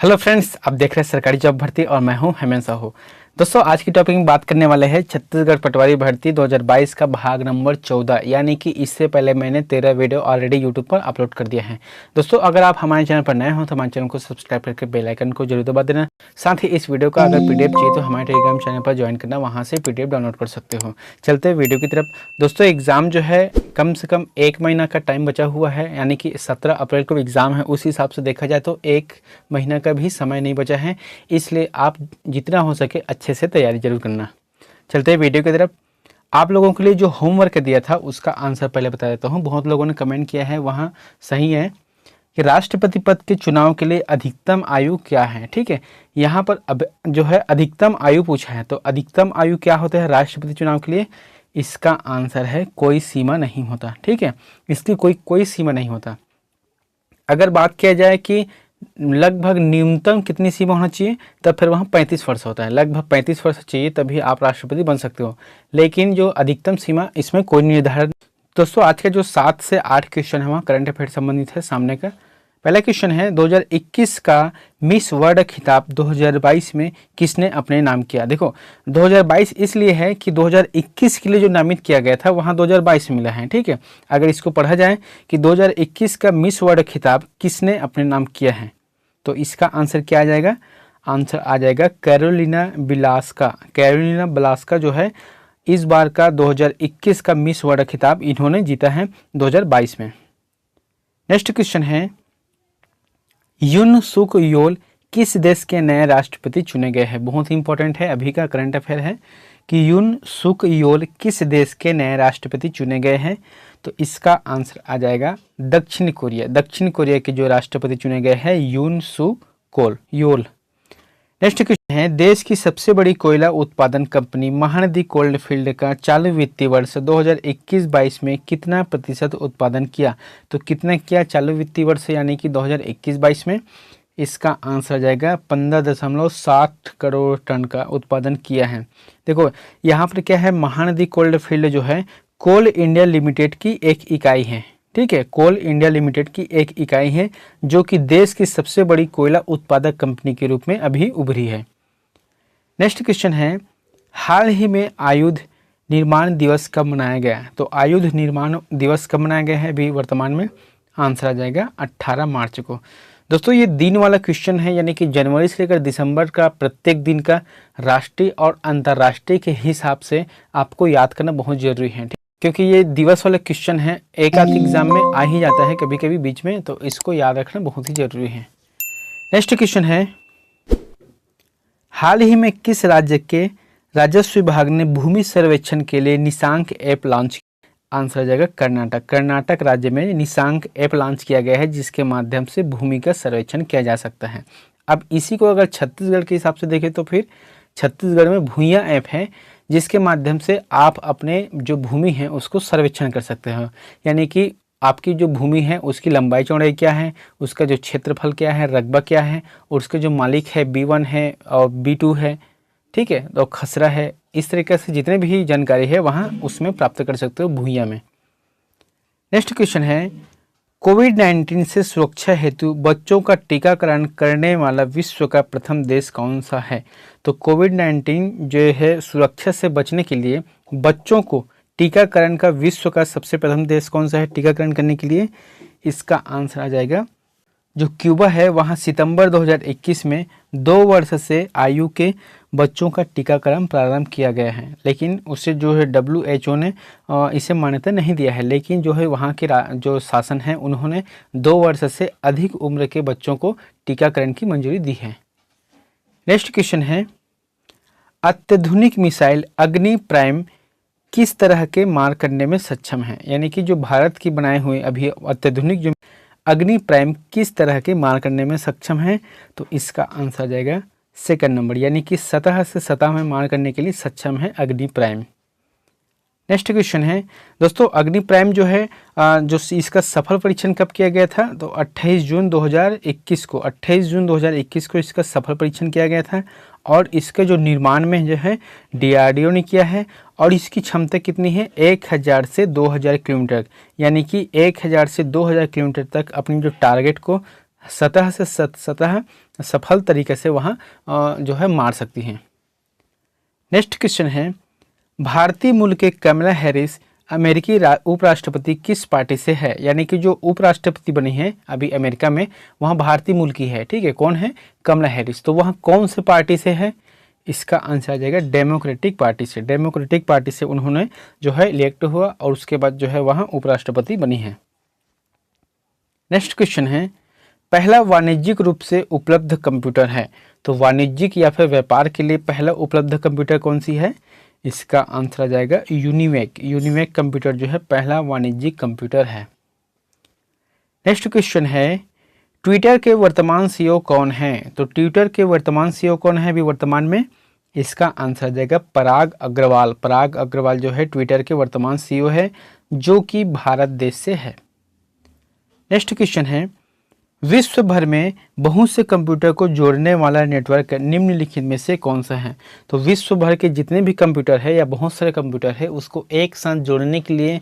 Hello friends, आप देख रहे हैं सरकारी जॉब भर्ती और मैं हूं हेमंत साहू। दोस्तों, आज की टॉपिक में बात करने वाले हैं छत्तीसगढ़ पटवारी भर्ती 2022 का भाग नंबर 14, यानी कि इससे पहले मैंने 13 वीडियो ऑलरेडी यूट्यूब पर अपलोड कर दिया है। दोस्तों, अगर आप हमारे चैनल पर नए हो तो हमारे चैनल को सब्सक्राइब करके बेल आइकन को जरूर दबा देना। साथ ही इस वीडियो का अगर पीडीएफ चाहिए तो हमारे टेलीग्राम चैनल पर ज्वाइन करना, वहाँ से पीडीएफ डाउनलोड कर सकते हो। चलते हैं वीडियो की तरफ। दोस्तों, एग्ज़ाम जो है कम से कम 1 महीना का टाइम बचा हुआ है, यानी कि 17 अप्रैल को एग्ज़ाम है। उस हिसाब से देखा जाए तो 1 महीना का भी समय नहीं बचा है, इसलिए आप जितना हो सके अच्छे से तैयारी जरूर करना। चलते हैं वीडियो की तरफ। आप लोगों के लिए जो होमवर्क दिया था उसका आंसर पहले बता देता हूँ। बहुत लोगों ने कमेंट किया है, वहाँ सही है कि राष्ट्रपति पद के चुनाव के लिए अधिकतम आयु क्या है। ठीक है, यहाँ पर अब जो है अधिकतम आयु पूछा है, तो अधिकतम आयु क्या होता है राष्ट्रपति चुनाव के लिए? इसका आंसर है कोई सीमा नहीं होता। ठीक है, इसकी कोई सीमा नहीं होता। अगर बात किया जाए कि लगभग न्यूनतम कितनी सीमा होना चाहिए, तब फिर वहाँ 35 वर्ष होता है। लगभग 35 वर्ष चाहिए तभी आप राष्ट्रपति बन सकते हो, लेकिन जो अधिकतम सीमा इसमें कोई निर्धारण। दोस्तों, आज का जो 7 से 8 क्वेश्चन है वहाँ करंट अफेयर संबंधित है। सामने का पहला क्वेश्चन है, 2021 का मिस वर्ल्ड खिताब 2022 में किसने अपने नाम किया? देखो, 2022 इसलिए है कि 2021 के लिए जो नामित किया गया था वहाँ 2022 में मिला है। ठीक है, अगर इसको पढ़ा जाए कि 2021 का मिस वर्ल्ड खिताब किसने अपने नाम किया है, तो इसका आंसर क्या आ जाएगा? आंसर आ जाएगा कैरोलिना बिलास्का। कैरोलिना बिलास्का जो है इस बार का 2021 का मिस वर्ल्ड खिताब इन्होंने जीता है 2022 में। नेक्स्ट क्वेश्चन है, युन सुक योल किस देश के नए राष्ट्रपति चुने गए हैं? बहुत ही इंपॉर्टेंट है, अभी का करंट अफेयर है कि युन सुक योल किस देश के नए राष्ट्रपति चुने गए हैं, तो इसका आंसर आ जाएगा दक्षिण कोरिया। दक्षिण कोरिया के जो राष्ट्रपति चुने गए हैं युन सुक योल। नेक्स्ट क्वेश्चन है, देश की सबसे बड़ी कोयला उत्पादन कंपनी महानदी कोल्ड फील्ड का चालू वित्तीय वर्ष 2021-22 में कितना प्रतिशत उत्पादन किया? तो कितना किया चालू वित्तीय वर्ष यानी कि 2021-22 में? इसका आंसर आ जाएगा 15.7 करोड़ टन का उत्पादन किया है। देखो, यहाँ पर क्या है, महानदी कोल्ड फील्ड जो है कोल इंडिया लिमिटेड की एक इकाई है। ठीक है, कोल इंडिया लिमिटेड की एक इकाई है जो कि देश की सबसे बड़ी कोयला उत्पादक कंपनी के रूप में अभी उभरी है। नेक्स्ट क्वेश्चन है, हाल ही में आयुध निर्माण दिवस कब मनाया गया? तो आयुध निर्माण दिवस कब मनाया गया है अभी वर्तमान में? आंसर आ जाएगा 18 मार्च को। दोस्तों, ये दिन वाला क्वेश्चन है, यानी कि जनवरी से लेकर दिसंबर का प्रत्येक दिन का राष्ट्रीय और अंतर्राष्ट्रीय के हिसाब से आपको याद करना बहुत जरूरी है, क्योंकि ये दिवस वाला क्वेश्चन है, एक आध एग्जाम में आ ही जाता है कभी कभी बीच में, तो इसको याद रखना बहुत ही जरूरी है। नेक्स्ट क्वेश्चन है, हाल ही में किस राज्य के राजस्व विभाग ने भूमि सर्वेक्षण के लिए निशांक ऐप लॉन्च किया? आंसर आ जाएगा कर्नाटक। कर्नाटक राज्य में निशांक ऐप लॉन्च किया गया है, जिसके माध्यम से भूमि का सर्वेक्षण किया जा सकता है। अब इसी को अगर छत्तीसगढ़ के हिसाब से देखें तो फिर छत्तीसगढ़ में भूइया ऐप है, जिसके माध्यम से आप अपने जो भूमि है उसको सर्वेक्षण कर सकते हो। यानी कि आपकी जो भूमि है उसकी लंबाई चौड़ाई क्या है, उसका जो क्षेत्रफल क्या है, रकबा क्या है, और उसके जो मालिक है B1 है और B2 है, ठीक है, तो खसरा है, इस तरीके से जितने भी जानकारी है वहाँ उसमें प्राप्त कर सकते हो भूइया में। नेक्स्ट क्वेश्चन है, कोविड-19 से सुरक्षा हेतु बच्चों का टीकाकरण करने वाला विश्व का प्रथम देश कौन सा है? तो कोविड-19 जो है सुरक्षा से बचने के लिए बच्चों को टीकाकरण का विश्व का सबसे प्रथम देश कौन सा है टीकाकरण करने के लिए? इसका आंसर आ जाएगा जो क्यूबा है। वहाँ सितंबर 2021 में 2 वर्ष से आयु के बच्चों का टीकाकरण प्रारंभ किया गया है, लेकिन उसे जो है WHO ने इसे मान्यता नहीं दिया है, लेकिन जो है वहाँ के जो शासन है उन्होंने 2 वर्ष से अधिक उम्र के बच्चों को टीकाकरण की मंजूरी दी है। नेक्स्ट क्वेश्चन है, अत्याधुनिक मिसाइल अग्नि प्राइम किस तरह के मार करने में सक्षम है? यानी कि जो भारत की बनाए हुए अभी अत्याधुनिक जो अग्नि प्राइम किस तरह के मार करने में सक्षम है? तो इसका आंसर आ जाएगा सेकंड नंबर, यानी कि सतह से सतह में मार करने के लिए सक्षम है अग्नि प्राइम। नेक्स्ट क्वेश्चन है, दोस्तों अग्नि प्राइम जो है जो इसका सफल परीक्षण कब किया गया था? तो 28 जून 2021 को 28 जून 2021 को इसका सफल परीक्षण किया गया था, और इसके जो निर्माण में जो है DRDO ने किया है, और इसकी क्षमता कितनी है? 1000 से 2000 किलोमीटर, यानी कि 1000 से 2000 किलोमीटर तक अपनी जो टारगेट को सतह से सतह सफल तरीके से वहाँ जो है मार सकती हैं। नेक्स्ट क्वेश्चन है, भारतीय मूल के कमला हैरिस अमेरिकी उपराष्ट्रपति किस पार्टी से है? यानी कि जो उपराष्ट्रपति बनी है अभी अमेरिका में, वहाँ भारतीय मूल की है। ठीक है, कौन है? कमला हैरिस। तो वहाँ कौन से पार्टी से है? इसका आंसर आ जाएगा डेमोक्रेटिक पार्टी से। डेमोक्रेटिक पार्टी से उन्होंने जो है इलेक्ट हुआ और उसके बाद जो है वहाँ उपराष्ट्रपति बनी है। नेक्स्ट क्वेश्चन है, पहला वाणिज्यिक रूप से उपलब्ध कंप्यूटर है। तो वाणिज्यिक या फिर व्यापार के लिए पहला उपलब्ध कंप्यूटर कौन सी है? इसका आंसर आ जाएगा यूनिवेक। यूनिवेक कंप्यूटर जो है पहला वाणिज्यिक कंप्यूटर है। नेक्स्ट क्वेश्चन है, ट्विटर के वर्तमान सीईओ कौन है? तो ट्विटर के वर्तमान सीईओ कौन है अभी वर्तमान में? इसका आंसर आ जाएगा पराग अग्रवाल। पराग अग्रवाल जो है ट्विटर के वर्तमान सीईओ है, जो कि भारत देश से है। नेक्स्ट क्वेश्चन है, विश्व भर में बहुत से कंप्यूटर को जोड़ने वाला नेटवर्क निम्नलिखित में से कौन सा है? तो विश्व भर के जितने भी कंप्यूटर है या बहुत सारे कंप्यूटर है, उसको एक साथ जोड़ने के लिए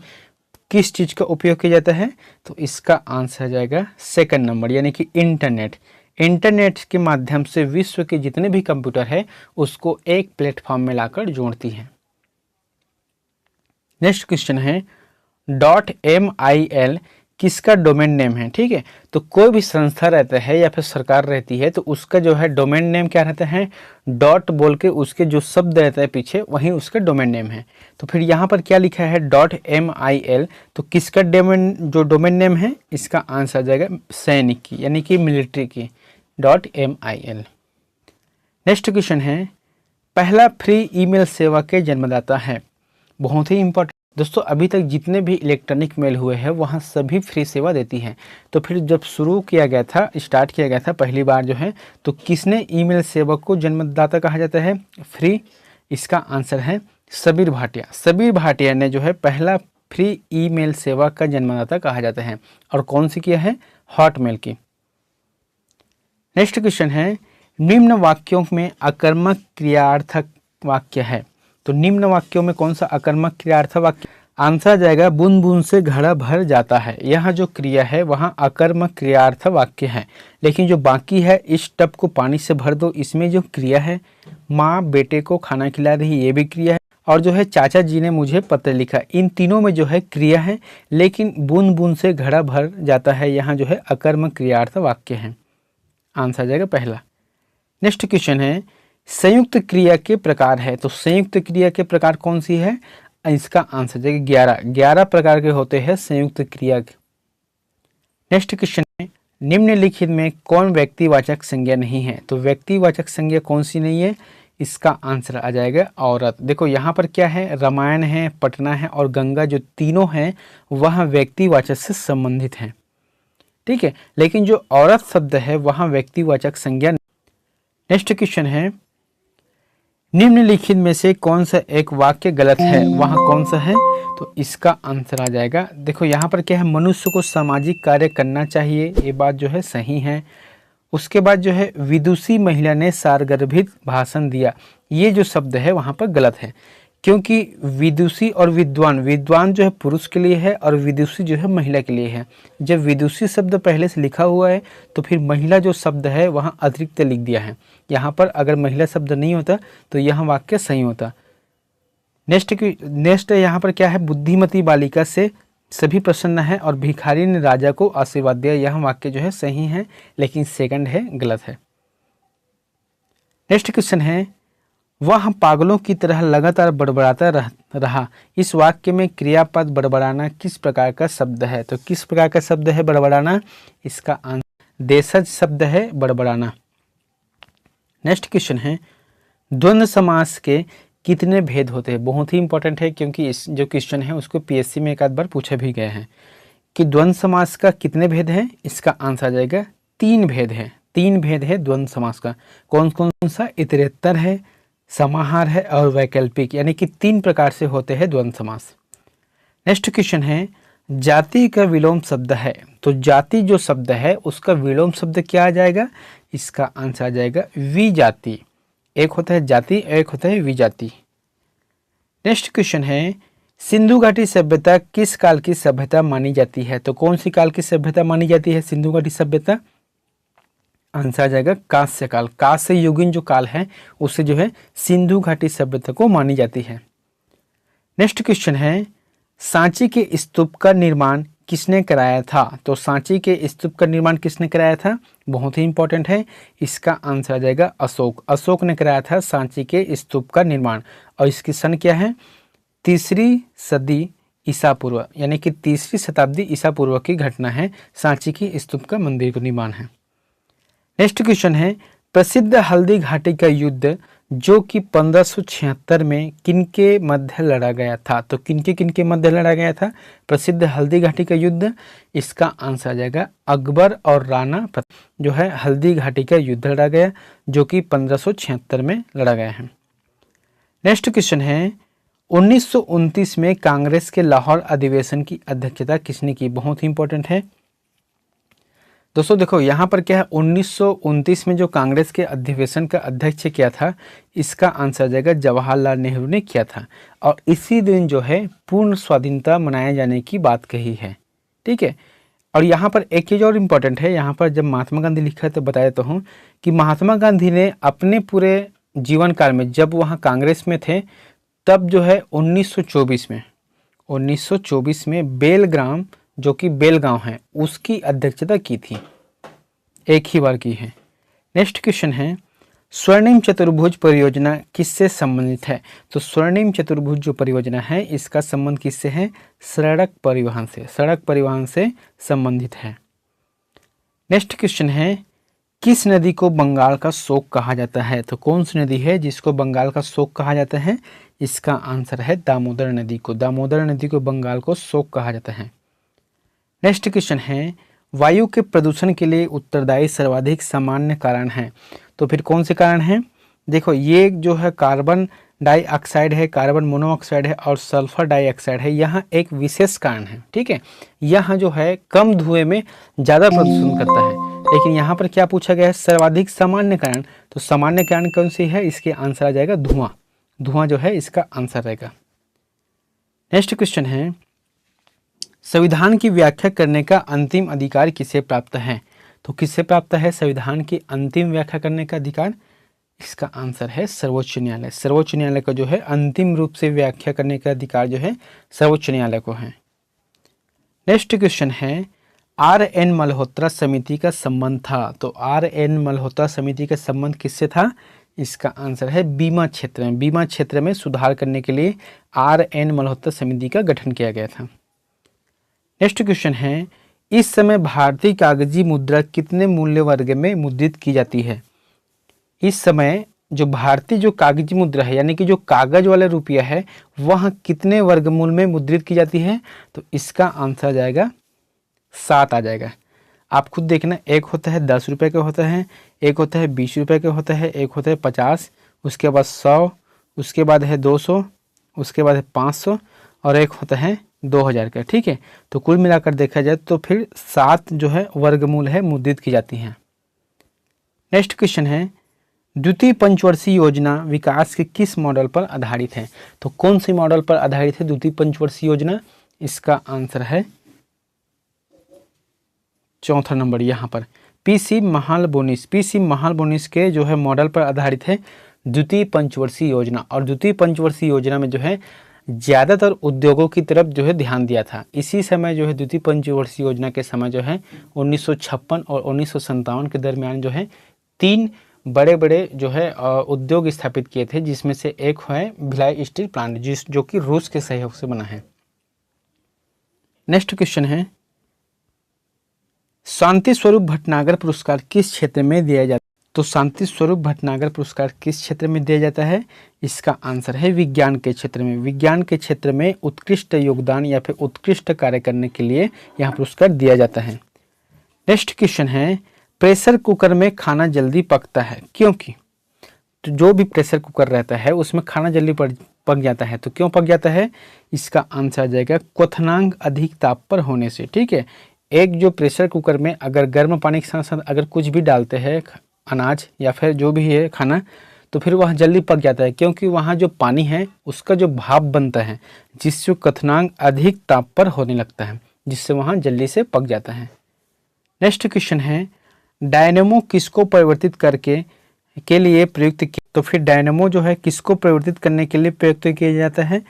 किस चीज़ का उपयोग किया जाता है? तो इसका आंसर आ जाएगा सेकंड नंबर, यानी कि इंटरनेट। इंटरनेट के माध्यम से विश्व के जितने भी कंप्यूटर है उसको एक प्लेटफॉर्म में लाकर जोड़ती है। नेक्स्ट क्वेश्चन है, .mil किसका डोमेन नेम है? ठीक है, तो कोई भी संस्था रहता है या फिर सरकार रहती है तो उसका जो है डोमेन नेम क्या रहता है? डॉट बोल के उसके जो शब्द रहता है पीछे वही उसका डोमेन नेम है। तो फिर यहाँ पर क्या लिखा है? .mil। तो किसका डोमेन नेम है? इसका आंसर आ जाएगा सैनिक की, यानी कि मिलिट्री की। .mil। नेक्स्ट क्वेश्चन है, पहला फ्री ईमेल सेवा के जन्मदाता है। बहुत ही इंपॉर्टेंट दोस्तों, अभी तक जितने भी इलेक्ट्रॉनिक मेल हुए हैं वहाँ सभी फ्री सेवा देती हैं। तो फिर जब शुरू किया गया था, स्टार्ट किया गया था पहली बार जो है, तो किसने ईमेल सेवा को जन्मदाता कहा जाता है? फ्री। इसका आंसर है सबीर भाटिया। सबीर भाटिया ने जो है पहला फ्री ईमेल सेवा का जन्मदाता कहा जाता है। और कौन सी किया है? हॉटमेल की। नेक्स्ट क्वेश्चन है, निम्न वाक्यों में अकर्मक क्रियार्थक वाक्य है। तो निम्न वाक्यों में कौन सा अकर्मक क्रियार्थ वाक्य? आंसर आ जाएगा बूंद बूंद से घड़ा भर जाता है। यहाँ जो क्रिया है वहाँ अकर्मक क्रियार्थ वाक्य है, लेकिन जो बाकी है, इस टब को पानी से भर दो, इसमें जो क्रिया है, माँ बेटे को खाना खिला रही, ये भी क्रिया है, और जो है चाचा जी ने मुझे पत्र लिखा, इन तीनों में जो है क्रिया है, लेकिन बूंद बूंद से घड़ा भर जाता है यहाँ जो है अकर्मक क्रियार्थ वाक्य है। आंसर आ जाएगा पहला। नेक्स्ट क्वेश्चन है, संयुक्त क्रिया के प्रकार है। तो संयुक्त क्रिया के प्रकार कौन सी है? इसका आंसर है 11 प्रकार के होते हैं संयुक्त क्रिया के। नेक्स्ट क्वेश्चन है, निम्नलिखित में कौन व्यक्तिवाचक संज्ञा नहीं है? तो व्यक्तिवाचक संज्ञा कौन सी नहीं है? इसका आंसर आ जाएगा औरत। देखो यहाँ पर क्या है, रामायण है, पटना है और गंगा, जो तीनों हैं वह व्यक्तिवाचक से संबंधित हैं। ठीक है, लेकिन जो औरत शब्द है वहाँ व्यक्तिवाचक संज्ञा। नेक्स्ट क्वेश्चन है, निम्नलिखित में से कौन सा एक वाक्य गलत है? वहाँ कौन सा है? तो इसका आंसर आ जाएगा, देखो यहाँ पर क्या है, मनुष्य को सामाजिक कार्य करना चाहिए, ये बात जो है सही है। उसके बाद जो है विदुषी महिला ने सारगर्भित भाषण दिया, ये जो शब्द है वहाँ पर गलत है, क्योंकि विदुषी और विद्वान, विद्वान जो है पुरुष के लिए है और विदुषी जो है महिला के लिए है। जब विदुषी शब्द पहले से लिखा हुआ है तो फिर महिला जो शब्द है वहाँ अतिरिक्त लिख दिया है। यहाँ पर अगर महिला शब्द नहीं होता तो यह वाक्य सही होता। नेक्स्ट यहाँ पर क्या है, बुद्धिमती बालिका से सभी प्रसन्न है और भिखारी ने राजा को आशीर्वाद दिया, यह वाक्य जो है सही है, लेकिन सेकंड है गलत है। नेक्स्ट क्वेश्चन है, वह पागलों की तरह लगातार बड़बड़ाता रहा, इस वाक्य में क्रियापद बड़बड़ाना किस प्रकार का शब्द है? तो किस प्रकार का शब्द है बड़बड़ाना? इसका आंसर देशज शब्द है बड़बड़ाना। नेक्स्ट क्वेश्चन है, द्वंद्व समास के कितने भेद होते हैं? बहुत ही इंपॉर्टेंट है, क्योंकि इस जो क्वेश्चन है उसको पीएससी में एक आध बार पूछा भी गया है कि द्वंद्व समास का कितने भेद है। इसका आंसर आ जाएगा 3 भेद है। 3 भेद है द्वंद्व समास का। कौन कौन सा? इतरेत्तर है, समाहार है और वैकल्पिक, यानी कि 3 प्रकार से होते हैं द्वंद्व समास। नेक्स्ट क्वेश्चन है, जाति का विलोम शब्द है। तो जाति जो शब्द है उसका विलोम शब्द क्या आ जाएगा? इसका आंसर आ जाएगा विजाति। एक होता है जाति, एक होता है विजाति। नेक्स्ट क्वेश्चन है, सिंधु घाटी सभ्यता किस काल की सभ्यता मानी जाती है? तो कौन सी काल की सभ्यता मानी जाती है सिंधु घाटी सभ्यता? आंसर आ जाएगा कांस्य काल। कांस्य युगीन जो काल है उससे जो है सिंधु घाटी सभ्यता को मानी जाती है। नेक्स्ट क्वेश्चन है, सांची के स्तूप का निर्माण किसने कराया था? तो सांची के स्तूप का निर्माण किसने कराया था? बहुत ही इंपॉर्टेंट है, इसका आंसर आ जाएगा अशोक। अशोक ने कराया था सांची के स्तूप का निर्माण। और इसकी सन क्या है? 3री सदी ईसा पूर्व, यानी कि 3री शताब्दी ईसा पूर्व की घटना है। सांची की स्तूप का मंदिर का निर्माण है। नेक्स्ट क्वेश्चन है, प्रसिद्ध हल्दी घाटी का युद्ध जो कि 1576 में किनके मध्य लड़ा गया था? तो किनके मध्य लड़ा गया था प्रसिद्ध हल्दी घाटी का युद्ध? इसका आंसर आ जाएगा अकबर और राणा प्रताप जो है हल्दी घाटी का युद्ध लड़ा गया, जो कि 1576 में लड़ा गया है। नेक्स्ट क्वेश्चन है, 1929 में कांग्रेस के लाहौर अधिवेशन की अध्यक्षता किसने की? बहुत ही इंपॉर्टेंट है दोस्तों। देखो यहाँ पर क्या है, 1929 में जो कांग्रेस के अधिवेशन का अध्यक्ष किया था, इसका आंसर आ जाएगा जवाहरलाल नेहरू ने किया था। और इसी दिन जो है पूर्ण स्वाधीनता मनाए जाने की बात कही है, ठीक है। और यहाँ पर एक चीज़ और इम्पोर्टेंट है, यहाँ पर जब महात्मा गांधी लिखा है तो बता देता हूँ कि महात्मा गांधी ने अपने पूरे जीवन काल में जब वहाँ कांग्रेस में थे, तब जो है 1924 में बेलग्राम जो कि बेलगांव है उसकी अध्यक्षता की थी, एक ही बार की है। नेक्स्ट क्वेश्चन है, स्वर्णिम चतुर्भुज परियोजना किससे संबंधित है? तो स्वर्णिम चतुर्भुज जो परियोजना है इसका संबंध किससे है? सड़क परिवहन से, सड़क परिवहन से संबंधित है। नेक्स्ट क्वेश्चन है, किस नदी को बंगाल का शोक कहा जाता है? तो कौन सी नदी है जिसको बंगाल का शोक कहा जाता है? इसका आंसर है दामोदर नदी को। दामोदर नदी को बंगाल को शोक कहा जाता है। नेक्स्ट क्वेश्चन है, वायु के प्रदूषण के लिए उत्तरदायी सर्वाधिक सामान्य कारण है? तो फिर कौन से कारण हैं? देखो ये जो है कार्बन डाइऑक्साइड है, कार्बन मोनोऑक्साइड है और सल्फर डाइऑक्साइड है। यहाँ एक विशेष कारण है, ठीक है। यहाँ जो है कम धुएं में ज़्यादा प्रदूषण करता है, लेकिन यहाँ पर क्या पूछा गया है? सर्वाधिक सामान्य कारण। तो सामान्य कारण कौन सी है? इसके आंसर आ जाएगा धुआं। धुआं जो है इसका आंसर रहेगा। नेक्स्ट क्वेश्चन है, संविधान की व्याख्या करने का अंतिम अधिकार किसे प्राप्त है? तो किससे प्राप्त है संविधान की अंतिम व्याख्या करने का अधिकार? इसका आंसर है सर्वोच्च न्यायालय। सर्वोच्च न्यायालय का जो है अंतिम रूप से व्याख्या करने का अधिकार जो है सर्वोच्च न्यायालय को है। नेक्स्ट क्वेश्चन है, RN मल्होत्रा समिति का संबंध था? तो RN मल्होत्रा समिति का संबंध किससे था? इसका आंसर है बीमा क्षेत्र में। बीमा क्षेत्र में सुधार करने के लिए RN मल्होत्रा समिति का गठन किया गया था। नेक्स्ट क्वेश्चन है, इस समय भारतीय कागजी मुद्रा कितने मूल्य वर्ग में मुद्रित की जाती है? इस समय जो भारतीय जो कागजी मुद्रा है यानी कि जो कागज वाला रुपया है वह कितने वर्गमूल में मुद्रित की जाती है? तो इसका आंसर आ जाएगा 7 आ जाएगा। आप खुद देखना, एक होता है 10 रुपये का होता है, एक होता है 20 रुपये का होता है, एक होता है 50, उसके बाद 100, उसके बाद है 200, उसके बाद है 500 और एक होता है 2000 का, ठीक है। तो कुल मिलाकर देखा जाए तो फिर 7 जो है वर्गमूल है मुद्रित की जाती हैं। नेक्स्ट क्वेश्चन है, द्वितीय पंचवर्षीय योजना विकास के किस मॉडल पर आधारित है? तो कौन सी मॉडल पर आधारित है द्वितीय पंचवर्षीय योजना? इसका आंसर है चौथा नंबर यहाँ पर पीसी महालबोनिस। पीसी महालबोनिस के जो है मॉडल पर आधारित है द्वितीय पंचवर्षीय योजना। और द्वितीय पंचवर्षीय योजना में जो है ज़्यादातर उद्योगों की तरफ जो है ध्यान दिया था। इसी समय जो है द्वितीय पंचवर्षीय योजना के समय जो है 1956 और 1957 के दरमियान जो है 3 बड़े बड़े जो है उद्योग स्थापित किए थे, जिसमें से एक है भिलाई स्टील प्लांट जो कि रूस के सहयोग से बना है। नेक्स्ट क्वेश्चन है, शांति स्वरूप भटनागर पुरस्कार किस क्षेत्र में दिया जाता है? तो शांति स्वरूप भटनागर पुरस्कार किस क्षेत्र में दिया जाता है? इसका आंसर है विज्ञान के क्षेत्र में। विज्ञान के क्षेत्र में उत्कृष्ट योगदान या फिर उत्कृष्ट कार्य करने के लिए यह पुरस्कार दिया जाता है। नेक्स्ट क्वेश्चन है, प्रेशर कुकर में खाना जल्दी पकता है क्योंकि? तो जो भी प्रेशर कुकर रहता है उसमें खाना जल्दी पक जाता है, तो क्यों पक जाता है? इसका आंसर आ जाएगा क्वथनांक अधिक ताप पर होने से, ठीक है। एक जो प्रेशर कुकर में अगर गर्म पानी के साथ साथ अगर कुछ भी डालते हैं, अनाज या फिर जो भी है खाना, तो फिर वह जल्दी पक जाता है, क्योंकि वहाँ जो पानी है उसका जो भाप बनता है जिससे क्वथनांक अधिक ताप पर होने लगता है, जिससे वहाँ जल्दी से पक जाता है। नेक्स्ट क्वेश्चन है, डायनेमो किसको परिवर्तित करके के लिए प्रयुक्त किया, तो फिर डायनेमो जो है किसको परिवर्तित करने के लिए प्रयुक्त किया जाता है,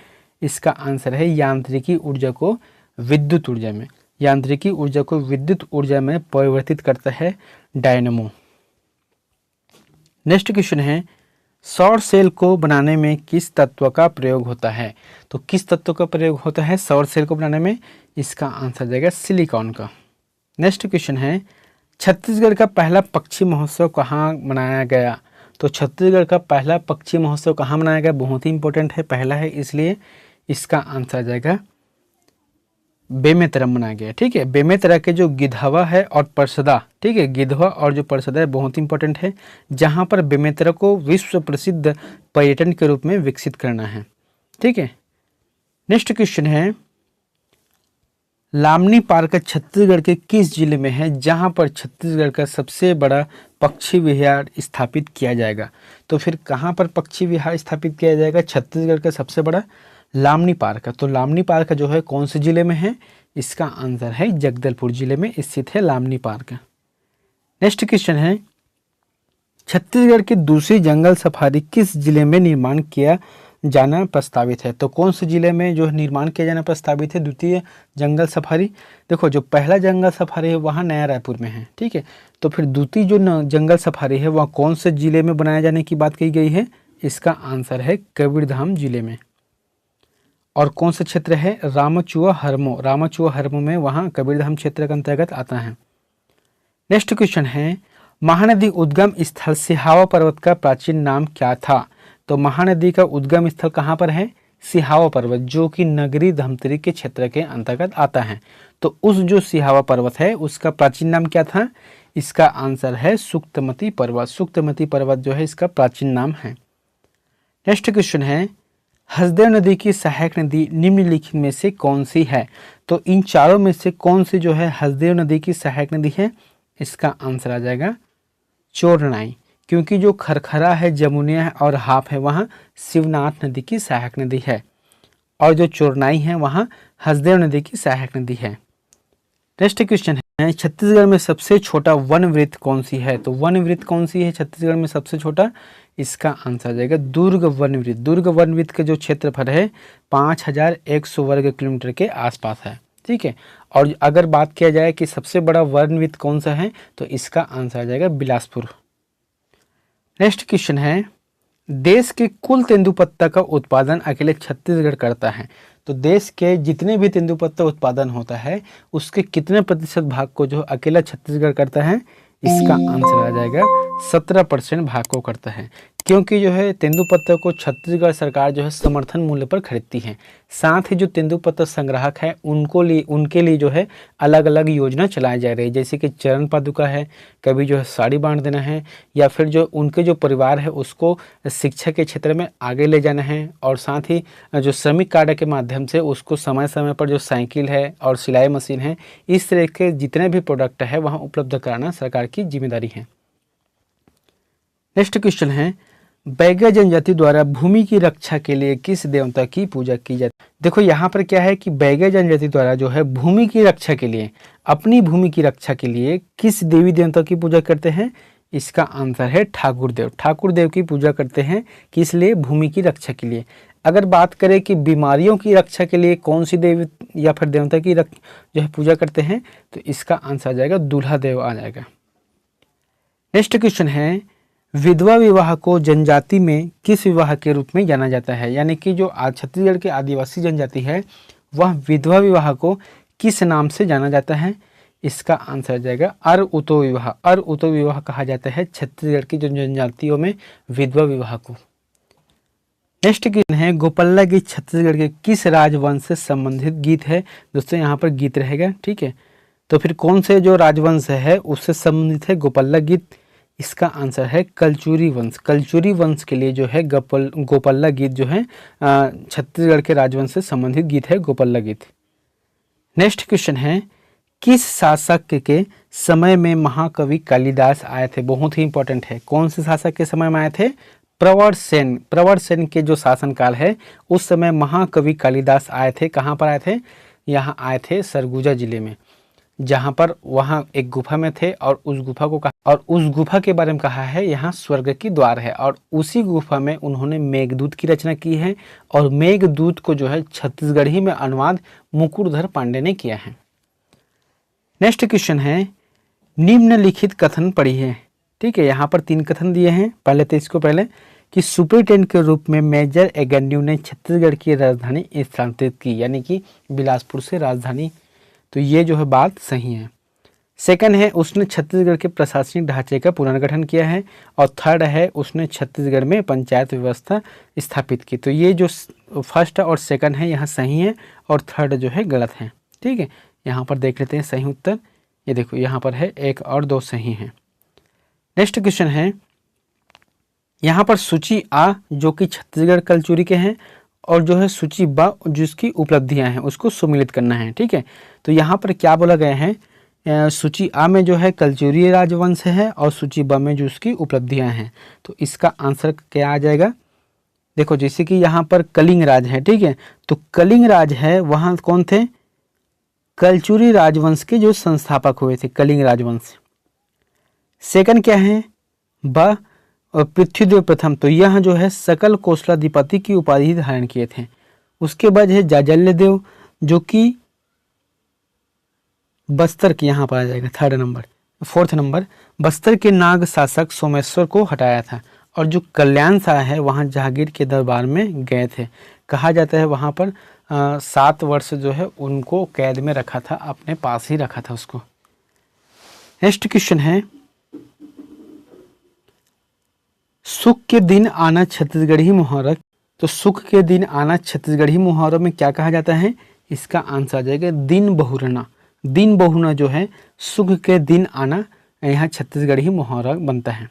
इसका आंसर है यांत्रिकी ऊर्जा को विद्युत ऊर्जा में, यांत्रिकी ऊर्जा को विद्युत ऊर्जा में परिवर्तित करता है डायनेमो। नेक्स्ट क्वेश्चन है सौर सेल को बनाने में किस तत्व का प्रयोग होता है, तो किस तत्व का प्रयोग होता है सौर सेल को बनाने में, इसका आंसर जाएगा सिलिकॉन का। नेक्स्ट क्वेश्चन है छत्तीसगढ़ का पहला पक्षी महोत्सव कहाँ मनाया गया, तो छत्तीसगढ़ का पहला पक्षी महोत्सव कहाँ मनाया गया, बहुत ही इंपॉर्टेंट है, पहला है इसलिए इसका आंसर जाएगा बेमेतरा मनाया गया। ठीक है, बेमेतरा के जो गिधवा है और परसदा, ठीक है, गिधवा और जो परसदा है बहुत इंपॉर्टेंट है, जहाँ पर बेमेतरा को विश्व प्रसिद्ध पर्यटन के रूप में विकसित करना है। ठीक है, नेक्स्ट क्वेश्चन है लामनी पार्क छत्तीसगढ़ के किस जिले में है, जहाँ पर छत्तीसगढ़ का सबसे बड़ा पक्षी विहार स्थापित किया जाएगा, तो फिर कहाँ पर पक्षी विहार स्थापित किया जाएगा, छत्तीसगढ़ का सबसे बड़ा लामनी पार्क, तो लामनी पार्क जो है कौन से जिले में है, इसका आंसर है जगदलपुर जिले में स्थित है लामनी पार्क। नेक्स्ट क्वेश्चन है छत्तीसगढ़ की दूसरी जंगल सफारी किस जिले में निर्माण किया जाना प्रस्तावित है, तो कौन से जिले में जो निर्माण किया जाना प्रस्तावित है द्वितीय जंगल सफारी, देखो जो पहला जंगल सफारी है वहाँ नया रायपुर में है। ठीक है, तो फिर द्वितीय जो जंगल सफारी है वह कौन से जिले में बनाया जाने की बात कही गई है, इसका आंसर है कबीरधाम जिले में। और कौन सा क्षेत्र है, रामाचुआ हरमो, रामाचुआ हरमो में वहाँ कबीरधाम क्षेत्र के अंतर्गत आता है। नेक्स्ट क्वेश्चन है महानदी उद्गम स्थल सिहावा पर्वत का प्राचीन नाम क्या था, तो महानदी का उद्गम स्थल कहाँ पर है, सिहावा पर्वत, जो कि नगरी धमतरी के क्षेत्र के अंतर्गत आता है। तो उस जो सिहावा पर्वत है उसका प्राचीन नाम क्या था, इसका आंसर है सुक्तमती पर्वत, सुक्तमती पर्वत जो है इसका प्राचीन नाम है। नेक्स्ट क्वेश्चन है हसदेव नदी की सहायक नदी निम्नलिखित में से कौन सी है, तो इन चारों में से कौन सी जो है हसदेव नदी की सहायक नदी है, इसका आंसर आ जाएगा चोरनाई, क्योंकि जो खरखरा है, जमुनिया है और हाप है वहाँ शिवनाथ नदी की सहायक नदी है, और जो चोरनाई है वहाँ हसदेव नदी की सहायक नदी है। नेक्स्ट क्वेश्चन है छत्तीसगढ़ में सबसे छोटा वन वृत्त कौन सी है, तो वन वृत्त कौन सी है छत्तीसगढ़ में सबसे छोटा, इसका आंसर आ जाएगा दुर्ग वन वृत्त। दुर्ग वन वृत्त का जो क्षेत्रफल है 5100 वर्ग किलोमीटर के आसपास है। ठीक है, और अगर बात किया जाए कि सबसे बड़ा वन वृत्त कौन सा है, तो इसका आंसर आ जाएगा बिलासपुर। नेक्स्ट क्वेश्चन है देश के कुल तेंदुपत्ता का उत्पादन अकेले छत्तीसगढ़ करता है, तो देश के जितने भी तेंदुपत्ता उत्पादन होता है उसके कितने प्रतिशत भाग को जो अकेला छत्तीसगढ़ करता है, इसका आंसर आ जाएगा 17% भाग को करता है, क्योंकि जो है तेंदुपत्ता को छत्तीसगढ़ सरकार जो है समर्थन मूल्य पर खरीदती है। साथ ही जो तेंदुपत्ता संग्राहक है उनके लिए जो है अलग अलग योजना चलाई जा रही है, जैसे कि चरण पादुका है, कभी जो है साड़ी बांट देना है, या फिर जो उनके जो परिवार है उसको शिक्षा के क्षेत्र में आगे ले जाना है, और साथ ही जो श्रमिक कार्ड के माध्यम से उसको समय समय पर जो साइकिल है और सिलाई मशीन है, इस तरह के जितने भी प्रोडक्ट है वहाँ उपलब्ध कराना सरकार की जिम्मेदारी है। नेक्स्ट क्वेश्चन है बैगा जनजाति द्वारा भूमि की रक्षा के लिए किस देवता की पूजा की जाती है। देखो यहाँ पर क्या है कि बैगा जनजाति द्वारा जो है भूमि की रक्षा के लिए, अपनी भूमि की रक्षा के लिए किस देवी देवता की पूजा करते हैं, इसका आंसर है ठाकुर देव। ठाकुर देव की पूजा करते हैं किस लिए, भूमि की रक्षा के लिए। अगर बात करें कि बीमारियों की रक्षा के लिए कौन सी देवी या फिर देवता की जो है पूजा करते हैं, तो इसका आंसर आ जाएगा दूल्हा देव आ जाएगा। नेक्स्ट क्वेश्चन है विधवा विवाह को जनजाति में किस विवाह के रूप में जाना जाता है, यानी कि जो आज छत्तीसगढ़ के आदिवासी जनजाति है वह विधवा विवाह को किस नाम से जाना जाता है, इसका आंसर आ जाएगा अर उतो विवाह। अर उतो विवाह कहा जाता है छत्तीसगढ़ की जो जनजातियों में विधवा विवाह को। नेक्स्ट क्वेश्चन है गोपल्ला गीत छत्तीसगढ़ के किस राजवंश से संबंधित गीत है। दोस्तों यहाँ पर गीत रहेगा, ठीक है, तो फिर कौन से जो राजवंश है उससे संबंधित है गोपल्ला गीत, इसका आंसर है कलचुरी वंश। कलचुरी वंश के लिए जो है गोपल्ला गीत जो है छत्तीसगढ़ के राजवंश से संबंधित गीत है गोपल्ला गीत। नेक्स्ट क्वेश्चन है किस शासक के समय में महाकवि कालिदास आए थे, बहुत ही इंपॉर्टेंट है, कौन से शासक के समय में आए थे, प्रवर सेन। प्रवर सेन के जो शासनकाल है उस समय महाकवि कालिदास आए थे। कहाँ पर आए थे, यहाँ आए थे सरगुजा जिले में। जहाँ पर वहाँ एक गुफा में थे और उस गुफा को कहा, और उस गुफा के बारे में कहा है यहाँ स्वर्ग की द्वार है, और उसी गुफा में उन्होंने मेघदूत की रचना की है, और मेघदूत को जो है छत्तीसगढ़ी में अनुवाद मुकुटधर पांडे ने किया है। नेक्स्ट क्वेश्चन है, निम्नलिखित कथन पढ़िए। ठीक है, यहाँ पर 3 कथन दिए हैं। पहले तो इसको पहले कि सुपरिटेंडेंट के रूप में मेजर एगेन्यू ने छत्तीसगढ़ की राजधानी स्थानांतरित की, यानी कि बिलासपुर से राजधानी, तो ये जो है बात सही है। सेकंड है, उसने छत्तीसगढ़ के प्रशासनिक ढांचे का पुनर्गठन किया है, और थर्ड है, उसने छत्तीसगढ़ में पंचायत व्यवस्था स्थापित की। तो ये जो फर्स्ट और सेकंड है यहाँ सही है, और थर्ड जो है गलत है। ठीक है, यहाँ पर देख लेते हैं सही उत्तर। ये देखो यहाँ पर है 1 और 2 सही हैं। नेक्स्ट क्वेश्चन है, यहाँ पर सूची आ जो कि छत्तीसगढ़ कलचुरी के हैं, और जो है सूची ब जिसकी उपलब्धियां हैं उसको सम्मिलित करना है। ठीक है, तो यहाँ पर क्या बोला गया है, सूची आ में जो है कलचुरी राजवंश है, और सूची ब में जो उसकी उपलब्धियां हैं, तो इसका आंसर क्या आ जाएगा। देखो जैसे कि यहाँ पर कलिंग राज है, ठीक है, तो कलिंग राज है, वहाँ कौन थे, कलचुरी राजवंश के जो संस्थापक हुए थे, कलिंग राजवंश। सेकंड क्या है, ब और पृथ्वीदेव प्रथम, तो यह जो है सकल कोसलाधिपति की उपाधि धारण किए थे। उसके बाद है जाजल्य देव जो कि बस्तर के, यहाँ पर आ जाएगा third number. Fourth number, Bastar के नाग शासक सोमेश्वर को हटाया था, और जो कल्याण शाह है वहाँ जहांगीर के दरबार में गए थे। कहा जाता है वहाँ पर 7 वर्ष जो है उनको कैद में रखा था, अपने पास ही रखा था उसको। नेक्स्ट क्वेश्चन है, सुख के दिन आना छत्तीसगढ़ी मुहावरा, तो सुख के दिन आना छत्तीसगढ़ी मुहावरा में क्या कहा जाता है, इसका आंसर आ जाएगा दिन बहुरना। दिन बहुना जो है सुख के दिन आना, यहाँ छत्तीसगढ़ी मुहावरा बनता है।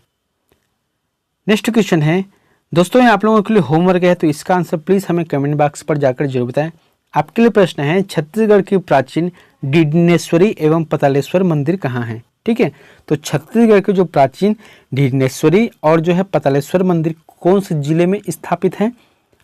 नेक्स्ट क्वेश्चन है दोस्तों, ये आप लोगों के लिए होमवर्क है, तो इसका आंसर प्लीज हमें कमेंट बॉक्स पर जाकर जरूर बताएं। आपके लिए प्रश्न है, छत्तीसगढ़ की प्राचीन डिडनेश्वरी एवं पतालेश्वर मंदिर कहाँ है। ठीक है, तो छत्तीसगढ़ के जो प्राचीन डिडनेश्वरी और जो है पतालेश्वर मंदिर कौन से जिले में स्थापित है।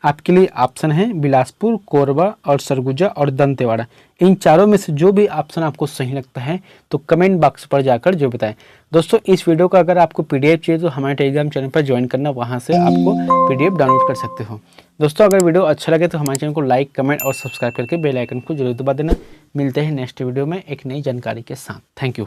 आपके लिए ऑप्शन है बिलासपुर, कोरबा और सरगुजा और दंतेवाड़ा। इन चारों में से जो भी ऑप्शन आपको सही लगता है तो कमेंट बॉक्स पर जाकर जो बताएं। दोस्तों इस वीडियो का अगर आपको पीडीएफ चाहिए तो हमारे टेलीग्राम चैनल पर ज्वाइन करना, वहां से आपको पीडीएफ डाउनलोड कर सकते हो। दोस्तों अगर वीडियो अच्छा लगे तो हमारे चैनल को लाइक, कमेंट और सब्सक्राइब करके बेल आइकन को जरूर दबा देना। मिलते हैं नेक्स्ट वीडियो में एक नई जानकारी के साथ। Thank you.